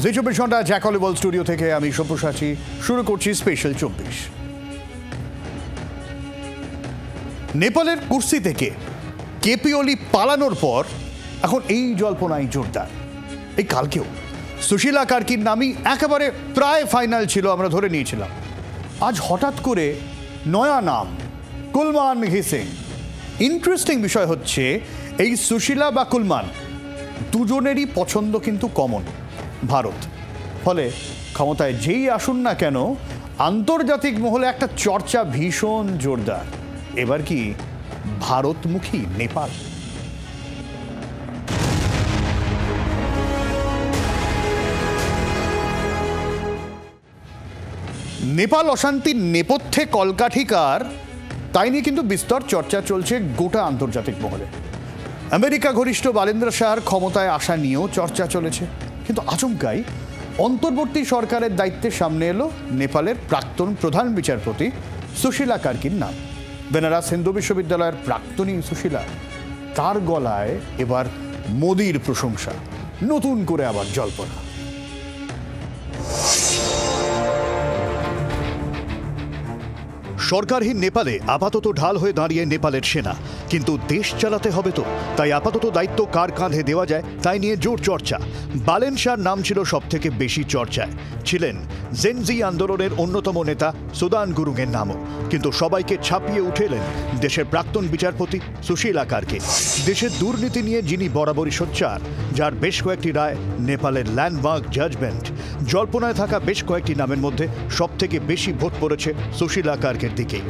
জি 24 ঘন্টা জ্যাকলিবল স্টুডিও থেকে আমি সব্যসাচী শুরু করছি স্পেশাল 24। নেপালের কুর্সি থেকে কেপি ওলি পালানোর পর এখন এই জল্পনাই জোরদার। এই কালকেও সুশীলা কার্কির নামই একেবারে প্রায় ফাইনাল ছিল, আমরা ধরে নিয়েছিলাম। আজ হঠাৎ করে নয়া নাম কুলমান ঘিসিং। ইন্টারেস্টিং বিষয় হচ্ছে এই সুশীলা বা কুলমান দুজনেরই পছন্দ কিন্তু কমন, ভারত। ফলে ক্ষমতায় যেই আসুন না কেন আন্তর্জাতিক মহলে একটা চর্চা ভীষণ জোরদার। এবার কি ভারতমুখী নেপাল? নেপাল অশান্তির নেপথ্যে কলকাঠিকার, তাই নিয়ে কিন্তু বিস্তর চর্চা চলছে গোটা আন্তর্জাতিক মহলে। আমেরিকা ঘনিষ্ঠ বালেন্দ্র শাহর ক্ষমতায় আসা নিয়েও চর্চা চলেছে। কিন্তু আচমকাই অন্তর্বর্তী সরকারের দায়িত্বে সামনে এলো নেপালের প্রাক্তন প্রধান বিচারপতি সুশীলা কার্কির নাম। বেনারস হিন্দু বিশ্ববিদ্যালয়ের প্রাক্তনী সুশীলা, তার গলায় এবার মোদির প্রশংসা, নতুন করে আবার জল্পনা। সরকারহীন নেপালে আপাতত ঢাল হয়ে দাঁড়িয়ে নেপালের সেনা, কিন্তু দেশ চালাতে হবে তো, তাই আপাতত দায়িত্ব কার কাঁধে দেওয়া যায় তাই নিয়ে জোর চর্চা। বালেন শাহর নাম ছিল সবথেকে বেশি চর্চায়, ছিলেন জেনজি আন্দোলনের অন্যতম নেতা সুদান গুরুংয়ের নামও। কিন্তু সবাইকে ছাপিয়ে উঠে এলেন দেশের প্রাক্তন বিচারপতি সুশীলা কার্কি। দেশের দুর্নীতি নিয়ে যিনি বরাবরই সোচ্চার, যার বেশ কয়েকটি রায় নেপালের ল্যান্ডমার্ক জাজমেন্ট। জল্পনায় থাকা বেশ কয়েকটি নামের মধ্যে সবথেকে বেশি ভোট পড়েছে সুশীলা কার্কির দিকে।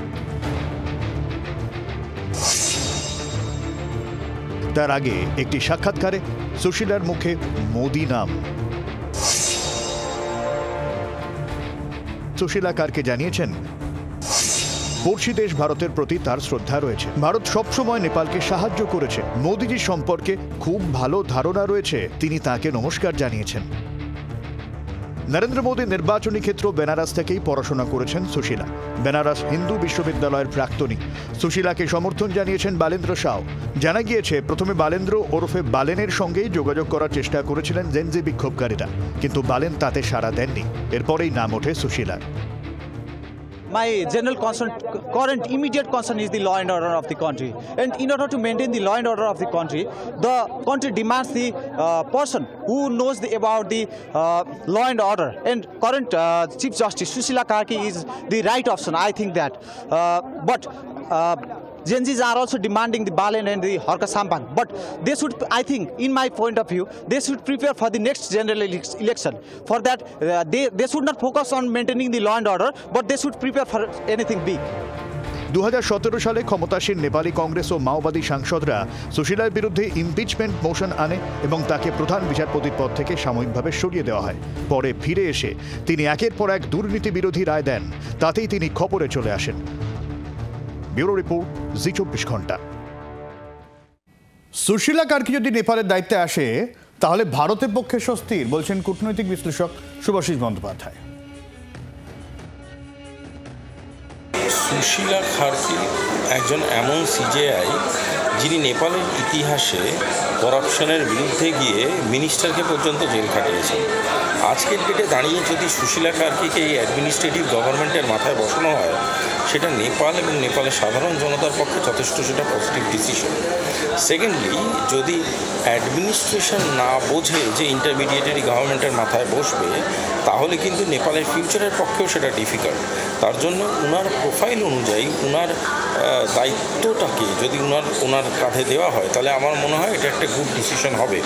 তার আগে একটি সাক্ষাৎকারে সুশীলার মুখে মোদি নাম। সুশীলা কার্কি জানিয়েছেন, পড়শি দেশ ভারতের প্রতি তার শ্রদ্ধা রয়েছে। ভারত সবসময় নেপালকে সাহায্য করেছে। মোদিজির সম্পর্কে খুব ভালো ধারণা রয়েছে, তিনি তাকে নমস্কার জানিয়েছেন। নরেন্দ্র মোদী নির্বাচনী ক্ষেত্র বেনারস থেকেই পড়াশোনা করেছেন সুশীলা। বেনারস হিন্দু বিশ্ববিদ্যালয়ের প্রাক্তনী সুশীলাকে সমর্থন জানিয়েছেন বালেন্দ্র শাহ। জানা গিয়েছে প্রথমে বালেন্দ্র ওরফে বালেনের সঙ্গেই যোগাযোগ করার চেষ্টা করেছিলেন জেনজি বিক্ষোভকারীরা, কিন্তু বালেন তাতে সাড়া দেননি। এরপরেই নাম ওঠে সুশীলার। My general concern, current immediate concern is the law and order of the country. And in order to maintain the law and order of the country demands the person who knows about the law and order. And current Chief Justice Sushila Karki is the right option, I think that. But Gen-Zs are also demanding the Balen and the Harka Sampang. But they should, I think, in my point of view, they should prepare for the next general election. For that, they should not focus on maintaining the law and order, but they should prepare for anything big. 2017 সালে ক্ষমতাসীন নেপালি কংগ্রেস ও মাওবাদী সাংসদরা সুশীলার বিরুদ্ধে impeachment motion আনে এবং তাকে প্রধান বিচারপতির পদ থেকে সাময়িকভাবে সরিয়ে দেওয়া হয়। পরে ফিরে এসে তিনি একের পর এক দুর্নীতি বিরোধী রায় দেন, তাতেই তিনি খবরে চলে আসেন। ব্যুরো রিপোর্ট, জি 24 ঘন্টা। সুশীলা কার্কি যদি নেপালের দায়িত্বে আসে তাহলে ভারতের পক্ষে স্বস্তির, বলছেন কূটনৈতিক বিশ্লেষক শুভাশিস বন্দ্যোপাধ্যায়। সুশীলা কার্কি একজন এমন সিজেআই যিনি নেপালের ইতিহাসে করাপশনের বিরুদ্ধে গিয়ে মিনিস্টারকে পর্যন্ত জেল খাটিয়েছেন। আজকের ডেটে দাঁড়িয়ে যদি সুশীলা কার্কিকে এই অ্যাডমিনিস্ট্রেটিভ গভর্নমেন্টের মাথায় বসানো হয়, সেটা নেপাল এবং নেপালের সাধারণ জনতার পক্ষে যথেষ্ট সেটা পজিটিভ ডিসিশন। সেকেন্ডলি, যদি অ্যাডমিনিস্ট্রেশন না বোঝে যে ইন্টারমিডিয়েটারি গভর্নমেন্টের মাথায় বসবে, তাহলে কিন্তু নেপালের ফিউচারের পক্ষেও সেটা ডিফিকাল্ট। তার জন্য ওনার প্রোফাইল অনুযায়ী ওনার দায়িত্বটাকে যদি ওনার কাঁধে দেওয়া হয়, তাহলে আমার মনে হয় এটা একটা গুড ডিসিশন হবে।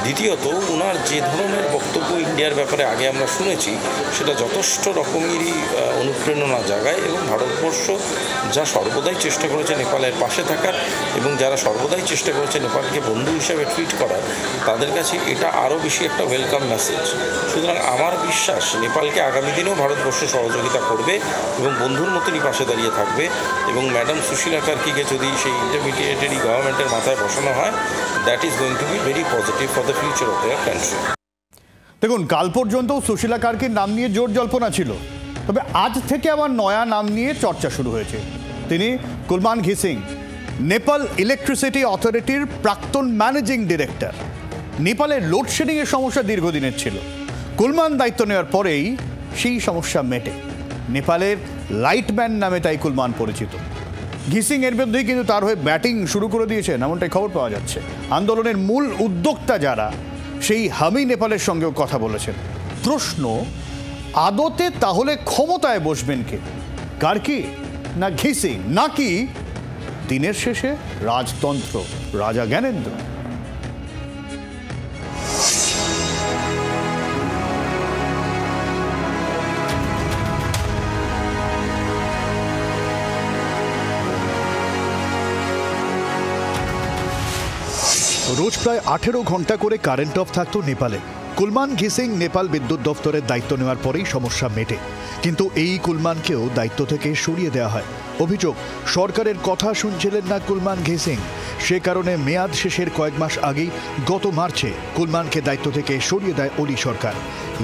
দ্বিতীয়ত, ওনার যে ধরনের বক্তব্য ইন্ডিয়ার ব্যাপারে আগে আমরা শুনেছি, সেটা যথেষ্ট রকমেরই অনুপ্রেরণা জাগায় এবং ভারতবর্ষ যা সর্বদাই চেষ্টা করেছে নেপালের পাশে থাকার এবং যারা সর্বদাই চেষ্টা করেছে নেপালকে বন্ধু হিসাবে ট্রিট করার, তাদের কাছে এটা আরও বেশি একটা ওয়েলকাম মেসেজ। সুতরাং আমার বিশ্বাস নেপালকে আগামী দিনেও ভারতবর্ষ সহযোগিতা করবে এবং বন্ধুর মতনই পাশে দাঁড়িয়ে থাকবে। এবং ম্যাডাম সুশীলা কার্কিকে যদি সেই ইন্টারমিডিয়েটারি গভর্নমেন্টের মাথায় বসানো হয়, that is going to be very positive for the future of their country. দেখুন, কাল পর্যন্ত সুশীলা কার্কির নাম নিয়ে জোর জল্পনা ছিল, তবে আজ থেকে আবার নয়া নাম নিয়ে চর্চা শুরু হয়েছে। তিনি কুলমান ঘিসিং, নেপাল ইলেকট্রিসিটি অথরিটির প্রাক্তন ম্যানেজিং ডিরেক্টর। নেপালের লোডশেডিংয়ের সমস্যা দীর্ঘদিনের ছিল। কুলমান দায়িত্ব নেওয়ার পরেই সেই সমস্যা মেটে। নেপালের লাইটম্যান নামে তাই কুলমান পরিচিত। ঘিসিং এর বিরুদ্ধেই কিন্তু তার হয়ে ব্যাটিং শুরু করে দিয়েছেন, এমনটাই খবর পাওয়া যাচ্ছে। আন্দোলনের মূল উদ্যোক্তা যারা, সেই হামি নেপালের সঙ্গেও কথা বলেছেন। প্রশ্ন, আদতে তাহলে ক্ষমতায় বসবেন কে? কার্কি না ঘিসিং, নাকি দিনের শেষে রাজতন্ত্র, রাজা জ্ঞানেন্দ্র? রোজ প্রায় 18 ঘন্টা করে কারেন্ট অফ থাকতো নেপালে। কুলমান ঘিসিং নেপাল বিদ্যুৎ দফতরের দায়িত্ব নেওয়ার পরেই সমস্যা মেটে। কিন্তু এই কুলমানকেও দায়িত্ব থেকে সরিয়ে দেওয়া হয়। অভিযোগ, সরকারের কথা শুনছিলেন না কুলমান ঘিসিং। সে কারণে মেয়াদ শেষের কয়েক মাস আগেই গত মার্চে কুলমানকে দায়িত্ব থেকে সরিয়ে দেয় ওলি সরকার।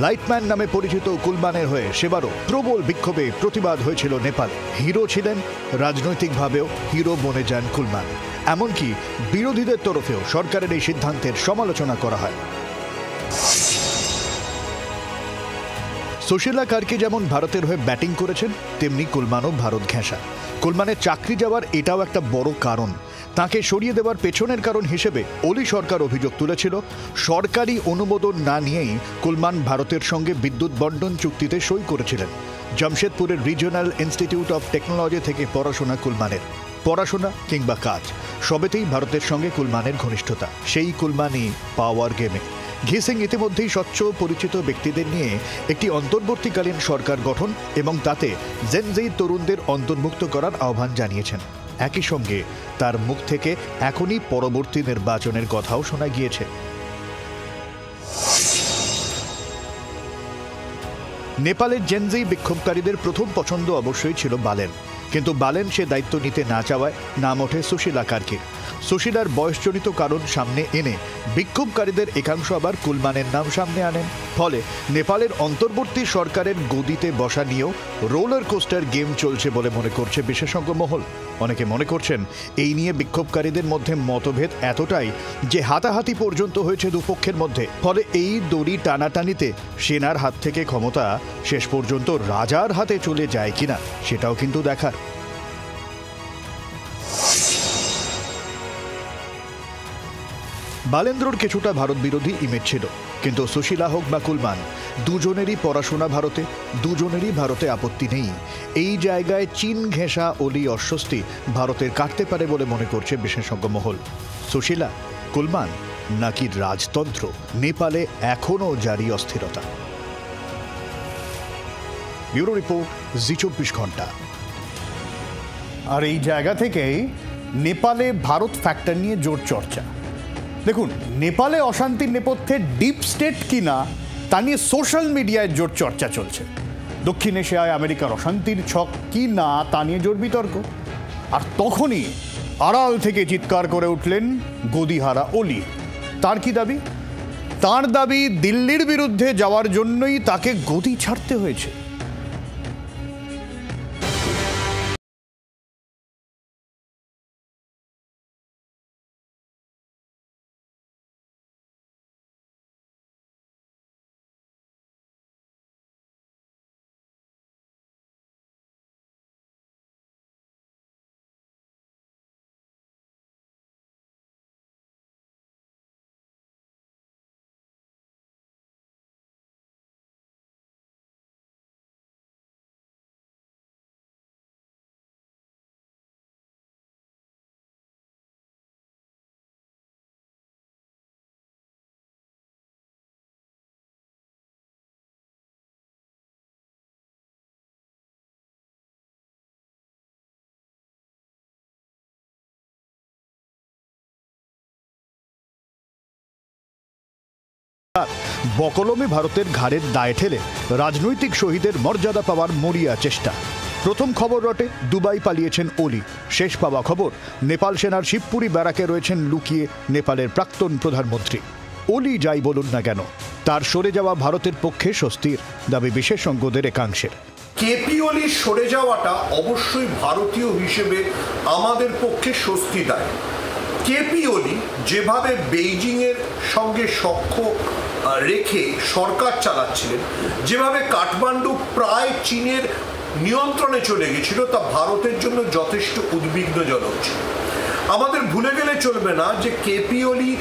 লাইটম্যান নামে পরিচিত কুলমানের হয়ে সেবারও প্রবল বিক্ষোভে প্রতিবাদ হয়েছিল নেপাল। হিরো ছিলেন, রাজনৈতিকভাবেও হিরো বনে যান কুলমান। এমনকি বিরোধীদের তরফেও সরকারের এই সিদ্ধান্তের সমালোচনা করা হয়। সুশীলা কার্কি যেমন ভারতের হয়ে ব্যাটিং করেছেন, তেমনি কুলমানও ভারত ঘেঁষা। কুলমানের চাকরি যাওয়ার এটাও একটা বড় কারণ। তাকে সরিয়ে দেওয়ার পেছনের কারণ হিসেবে ওলি সরকার অভিযোগ তুলেছিল, সরকারি অনুমোদন না নিয়েই কুলমান ভারতের সঙ্গে বিদ্যুৎ বন্টন চুক্তিতে সই করেছিলেন। জামশেদপুরের রিজিওনাল ইনস্টিটিউট অফ টেকনোলজি থেকে পড়াশোনা কুলমানের। পড়াশোনা কিংবা কাজ সবেতেই ভারতের সঙ্গে কুলমানের ঘনিষ্ঠতা। সেই কুলমানই পাওয়ার গেমে। ঘিসিং ইতিমধ্যেই স্বচ্ছ পরিচিত ব্যক্তিদের নিয়ে একটি অন্তর্বর্তীকালীন সরকার গঠন এবং তাতে জেনজি তরুণদের অন্তর্ভুক্ত করার আহ্বান জানিয়েছেন। একই সঙ্গে তার মুখ থেকে এখনই পরবর্তী নির্বাচনের কথাও শোনা গিয়েছে। নেপালের জেনজি বিক্ষোভকারীদের প্রথম পছন্দ অবশ্যই ছিল বালেন, কিন্তু বালেন সে দায়িত্ব নিতে না চাওয়ায় নাম ওঠে সুশীলা কার্কির। সুশীলার বয়সজনিত কারণ সামনে এনে বিক্ষোভকারীদের একাংশ আবার কুলমানের নাম সামনে আনেন। ফলে নেপালের অন্তর্বর্তী সরকারের গদিতে বসা নিয়েও রোলার কোস্টার গেম চলছে বলে মনে করছে বিশেষজ্ঞ মহল। অনেকে মনে করছেন এই নিয়ে বিক্ষোভকারীদের মধ্যে মতভেদ এতটাই যে হাতাহাতি পর্যন্ত হয়েছে দুপক্ষের মধ্যে। ফলে এই দড়ি টানাটানিতে সেনার হাত থেকে ক্ষমতা শেষ পর্যন্ত রাজার হাতে চলে যায় কিনা সেটাও কিন্তু দেখার। বালেন্দ্রর কিছুটা ভারত বিরোধী ইমেজ ছিল, কিন্তু সুশীলা হোক বা কুলমান, দুজনেরই পড়াশোনা ভারতে, দুজনেরই ভারতে আপত্তি নেই। এই জায়গায় চীন ঘেঁষা ওলি অস্বস্তি ভারতের কাটতে পারে বলে মনে করছে বিশেষজ্ঞ মহল। সুশীলা, কুলমান নাকি রাজতন্ত্র, নেপালে এখনও জারি অস্থিরতা। ব্যুরো রিপোর্ট, জি24 ঘন্টা। আর এই জায়গা থেকেই নেপালে ভারত ফ্যাক্টর নিয়ে জোর চর্চা। দেখুন, নেপালে অশান্তির নেপথ্যে ডিপ স্টেট কিনা তা নিয়ে সোশ্যাল মিডিয়ায় জোর চর্চা চলছে। দক্ষিণ এশিয়ায় আমেরিকার অশান্তির ছক কি না তা নিয়ে জোর বিতর্ক। আর তখনই আড়াল থেকে চিৎকার করে উঠলেন গদিহারা ওলি। তার কি দাবি? তার দাবি দিল্লির বিরুদ্ধে যাওয়ার জন্যই তাকে গদি ছাড়তে হয়েছে। বকলমে ভারতের ঘাড়ের দায় ঠেলে রাজনৈতিক শহীদের মর্যাদা পাওয়ার মরিয়া চেষ্টা। প্রথম খবর রটে দুবাই পালিয়েছেন ওলি। শেষ পাওয়া খবর, নেপাল সেনার শিবপুরি ব্যারাকে রয়েছেন লুকিয়ে নেপালের প্রাক্তন প্রধানমন্ত্রী। ওলি যাই বলুন না কেন, তার সরে যাওয়া ভারতের পক্ষে স্বস্তির দাবি বিশেষজ্ঞদের একাংশের। কেপি ওলির সরে যাওয়াটা অবশ্যই ভারতীয় হিসেবে আমাদের পক্ষে স্বস্তি দেয়। কেপি ওলি যেভাবে বেইজিংয়ের সঙ্গে সখ্য রেখে সরকার চালাচ্ছিলেন, যেভাবে কাঠমান্ডু প্রায় চীনের নিয়ন্ত্রণে চলে গেছিল, তা ভারতের জন্য যথেষ্ট উদ্বিগ্নজনক ছিল। আমাদের ভুলে গেলে চলবে না যে কেপি ওলি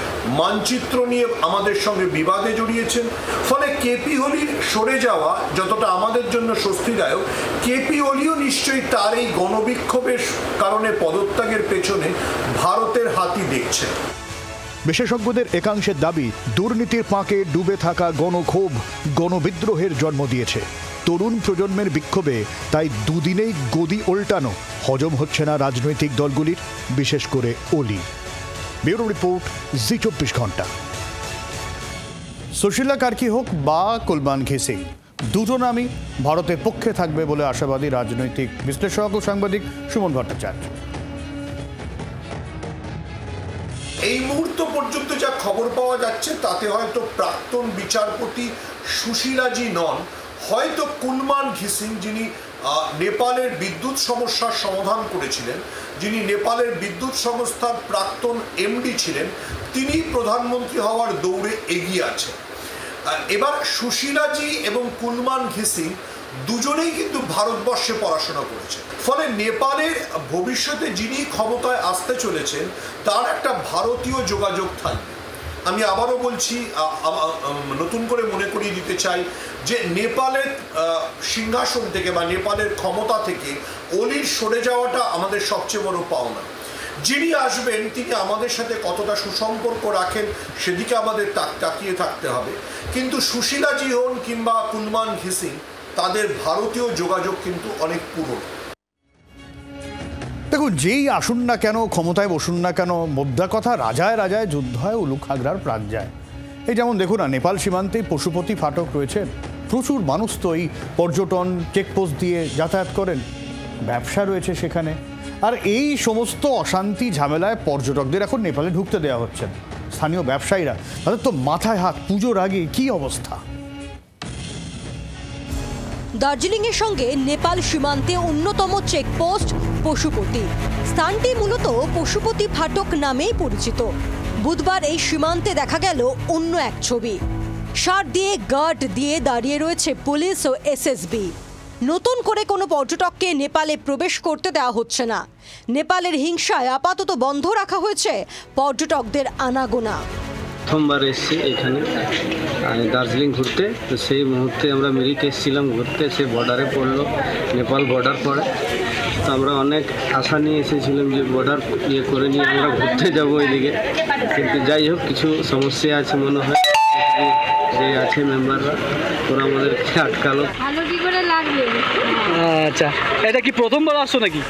মানচিত্র নিয়ে আমাদের সঙ্গে বিবাদে জড়িয়েছেন। ফলে কেপি ওলির সরে যাওয়া যতটা আমাদের জন্য স্বস্তিদায়ক, কেপি ওলিও নিশ্চয়ই তার এই গণবিক্ষোভের কারণে পদত্যাগের পেছনে ভারতের হাতই দেখছেন। বিশেষজ্ঞদের একাংশের দাবি, দুর্নীতির ফাঁকে ডুবে থাকা গণক্ষোভ গণবিদ্রোহের জন্ম দিয়েছে। তরুণ প্রজন্মের বিক্ষোভে তাই দুদিনেই গদি উল্টানো হজম হচ্ছে না রাজনৈতিক দলগুলির, বিশেষ করে ওলি। ব্যুরো রিপোর্ট, জি 24 ঘন্টা। সুশীলা কার্কি হোক বা কুলমান ঘিসিং, দুটো নামই ভারতের পক্ষে থাকবে বলে আশাবাদী রাজনৈতিক বিশ্লেষক ও সাংবাদিক সুমন ভট্টাচার্য। এই মুহূর্ত পর্যন্ত যা খবর পাওয়া যাচ্ছে তাতে হয়তো প্রাক্তন বিচারপতি সুশীলাজি নন, হয়তো কুলমান ঘিসিং, যিনি নেপালের বিদ্যুৎ সমস্যার সমাধান করেছিলেন, যিনি নেপালের বিদ্যুৎ সংস্থার প্রাক্তন এমডি ছিলেন, তিনি প্রধানমন্ত্রী হওয়ার দৌড়ে এগিয়ে আছেন। এবার সুশীলাজি এবং কুলমান ঘিসিং দুজনেই কিন্তু ভারতবর্ষে পড়াশোনা করেছেন। ফলে নেপালের ভবিষ্যতে যিনি ক্ষমতায় আসতে চলেছেন তার একটা ভারতীয় যোগাযোগ থাকবে। আমি আবারও বলছি, নতুন করে মনে করিয়ে দিতে চাই যে নেপালের সিংহাসন থেকে বা নেপালের ক্ষমতা থেকে ওলির সরে যাওয়াটা আমাদের সবচেয়ে বড় পাওনা। যিনি আসবেন তিনি আমাদের সাথে কতটা সুসম্পর্ক রাখেন সেদিকে আমাদের তাকিয়ে থাকতে হবে। কিন্তু সুশীলাজি হন কিংবা কুলমান ঘিসিং, তাদের ভারতীয় যোগাযোগ কিন্তু অনেক পুরনো। দেখুন, যেই আসুন না কেন, ক্ষমতায় বসুন না কেন, মোদ্দা কথা রাজায় রাজায় যুদ্ধ হয়, উলুক হাগরার প্রাণ যায়। এই যেমন দেখুন না, নেপাল সীমান্তে পশুপতি ফাটক রয়েছে, প্রচুর মানুষ তো এই পর্যটন চেকপোস্ট দিয়ে যাতায়াত করেন, ব্যবসা রয়েছে সেখানে। আর এই সমস্ত অশান্তি ঝামেলায় পর্যটকদের এখন নেপালে ঢুকতে দেওয়া হচ্ছে না। স্থানীয় ব্যবসায়ীরা, তাদের তো মাথায় হাত, পুজোর আগে কি অবস্থা। দার্জিলিংয়ের সঙ্গে নেপাল সীমান্তে অন্যতম চেকপোস্ট পশুপতি। স্থানটি মূলত পশুপতি ফাটক নামেই পরিচিত। বুধবার এই সীমান্তে দেখা গেল অন্য এক ছবি। সার দিয়ে, গার্ড দিয়ে দাঁড়িয়ে রয়েছে পুলিশ ও এসএসবি। নতুন করে কোনো পর্যটককে নেপালে প্রবেশ করতে দেওয়া হচ্ছে না। নেপালের হিংসায় আপাতত বন্ধ রাখা হয়েছে পর্যটকদের আনাগোনা। প্রথমবার এসেছি এখানে দার্জিলিং ঘুরতে, তো সেই মুহূর্তে আমরা মিরিক এসেছিলাম ঘুরতে, সে বর্ডারে পড়লো, নেপাল বর্ডার পড়ে। তো আমরা অনেক আশা নিয়ে এসেছিলাম যে বর্ডার করে নিয়ে আমরা ঘুরতে যাবো এদিকে, কিন্তু যাই হোক কিছু সমস্যা আছে মনে হয়, যে আছে মেম্বাররা ওরা আমাদেরকে আটকালো। ভালো কি করে লাগবে? আচ্ছা, এটা কি প্রথমবার আসছো নাকি?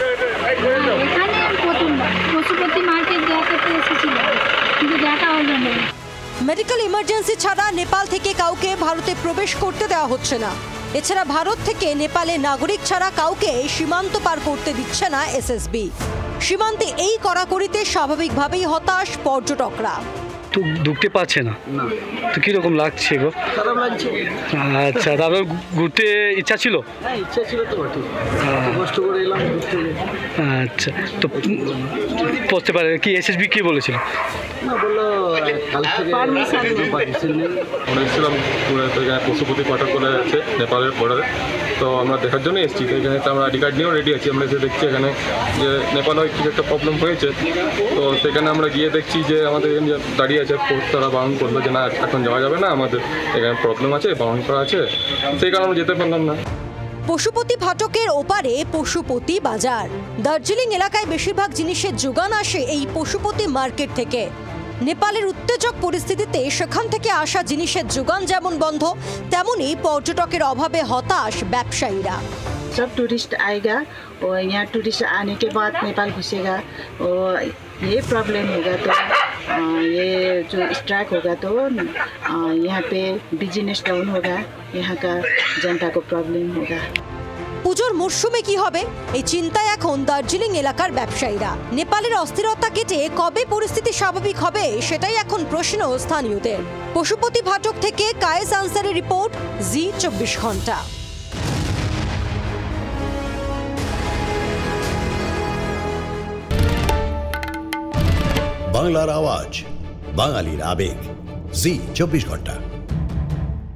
এখানে প্রথমবার পশুপতি মার্কেট দেখাতে এসেছিলাম, কিন্তু দেখা হলো না। মেডিকেল ইমার্জেন্সি ছাড়া নেপাল থেকে কাউকে ভারতে প্রবেশ করতে দেওয়া হচ্ছে না। এছাড়া ভারত থেকে নেপালে নাগরিক ছাড়া কাউকে সীমান্ত পার করতে দিচ্ছে না এসএসবি। সীমান্তে এই কড়াকড়িতে স্বাভাবিকভাবেই হতাশ পর্যটকরা। তো ঢুকতে পারছে না, তো কিরকম লাগছে গো? খারাপ লাগছে। আচ্ছা, তারপর ঘুরতে ইচ্ছা ছিল? হ্যাঁ, ইচ্ছা ছিল তো বটে, কষ্ট করে এলাম ঘুরতে। আচ্ছা, তো পৌঁছতে পারে কি? এসএসবি কি বলেছিল? না, বললো কাল থেকে পারমিশন নেই। আমরা এসেছিলাম পশুপতি ফাটক বলে আছে নেপালের বর্ডারে, তো আমরা দেখার জন্য এসেছি। তো এখানে আমরা আইডি কার্ড নিয়েও রেডি আছি। আমরা এসে দেখছি এখানে যে নেপালে কিছু একটা প্রবলেম হয়েছে, তো সেখানে আমরা গিয়ে দেখছি যে আমাদের দাঁড়িয়ে আছে, তারা বারণ করলো যে না এখন যাওয়া যাবে না, আমাদের এখানে প্রবলেম আছে, বারণ করা আছে, সেই কারণে যেতে পারলাম না। পশুপতি ফাটকের ওপারে পশুপতি বাজার। দার্জিলিং এলাকায় বেশিরভাগ জিনিসের যোগান আসে এই পশুপতি মার্কেট থেকে। নেপালের উত্তেজক পরিস্থিতিতে সেখান থেকে আসা জিনিসের যোগান যেমন বন্ধ, তেমনি পর্যটকের অভাবে হতাশ ব্যবসায়ীরা। सब टूरिस्ट आएगा और यहाँ टूरिस्ट आने के बाद नेपाल घुसेगा और ये प्रॉब्लम होगा, तो ये जो स्ट्राइक होगा तो यहाँ पे बिजनेस डाउन होगा, यहाँ का जनता को प्रॉब्लम होगा। পুজোর মরশুমে কি হবে, এই চিন্তায় এখন দার্জিলিং এলাকার ব্যবসায়ীরা। নেপালের অস্থিরতা কেটে কবে পরিস্থিতি স্বাভাবিক হবে সেটাই এখন প্রশ্ন স্থানীয়দের। পশুপতি ফাটক থেকে কায়েস আনসারের রিপোর্ট, জি 24 ঘন্টা। বাংলার আওয়াজ, বাঙালির আবেগ, জি 24 ঘন্টা।